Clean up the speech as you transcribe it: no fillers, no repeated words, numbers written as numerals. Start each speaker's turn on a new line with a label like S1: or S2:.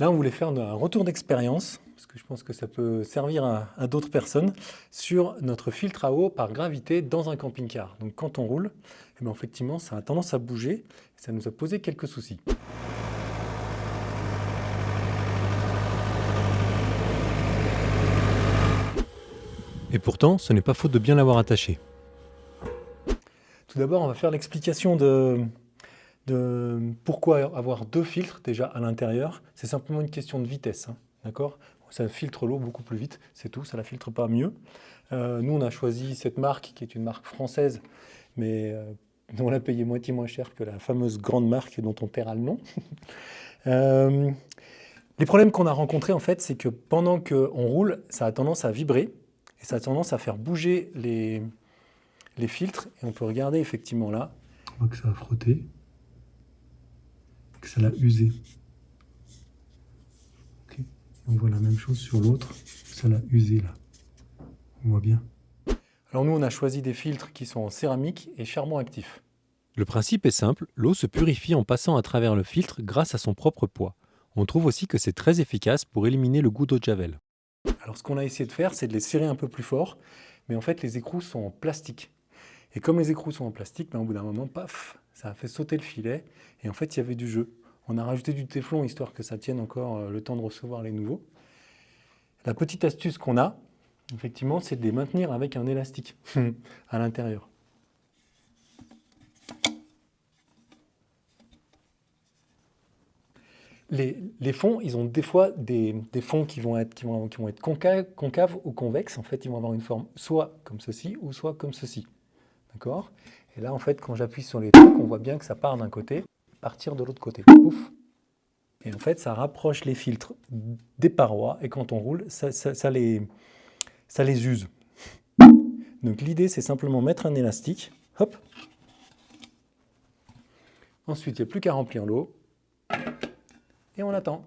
S1: Là, on voulait faire un retour d'expérience, parce que je pense que ça peut servir à d'autres personnes, sur notre filtre à eau par gravité dans un camping-car. Donc quand on roule, eh bien, effectivement, ça a tendance à bouger, et ça nous a posé quelques soucis. Et pourtant, ce n'est pas faute de bien l'avoir attaché. Tout d'abord, on va faire l'explication de pourquoi avoir deux filtres déjà à l'intérieur. C'est simplement une question de vitesse, hein, d'accord? Ça filtre l'eau beaucoup plus vite, c'est tout, ça la filtre pas mieux. Nous, on a choisi cette marque qui est une marque française, mais on l'a payé moitié moins cher que la fameuse grande marque dont on paiera le nom. Les problèmes qu'on a rencontrés, en fait, c'est que pendant qu'on roule, ça a tendance à vibrer et ça a tendance à faire bouger les filtres. Et on peut regarder effectivement là. On voit que ça a frotté, que ça l'a usé. Okay. On voit la même chose sur l'autre, ça l'a usé là. On voit bien. Alors nous, on a choisi des filtres qui sont en céramique et charbon actif.
S2: Le principe est simple, l'eau se purifie en passant à travers le filtre grâce à son propre poids. On trouve aussi que c'est très efficace pour éliminer le goût d'eau de javel.
S1: Alors ce qu'on a essayé de faire, c'est de les serrer un peu plus fort, mais en fait les écrous sont en plastique. Et comme les écrous sont en plastique, ben, au bout d'un moment, paf, ça a fait sauter le filet, et en fait il y avait du jeu. On a rajouté du téflon histoire que ça tienne encore le temps de recevoir les nouveaux. La petite astuce qu'on a, effectivement, c'est de les maintenir avec un élastique à l'intérieur. Les fonds, ils ont des fois des fonds qui vont être concaves ou convexes. En fait, ils vont avoir une forme soit comme ceci ou soit comme ceci. D'accord? Et là, en fait, quand j'appuie sur les trucs, on voit bien que ça part d'un côté, partir de l'autre côté. Ouf. Et en fait, ça rapproche les filtres des parois et quand on roule, ça les use. Donc l'idée, c'est simplement mettre un élastique. Hop. Ensuite, il n'y a plus qu'à remplir l'eau. Et on attend.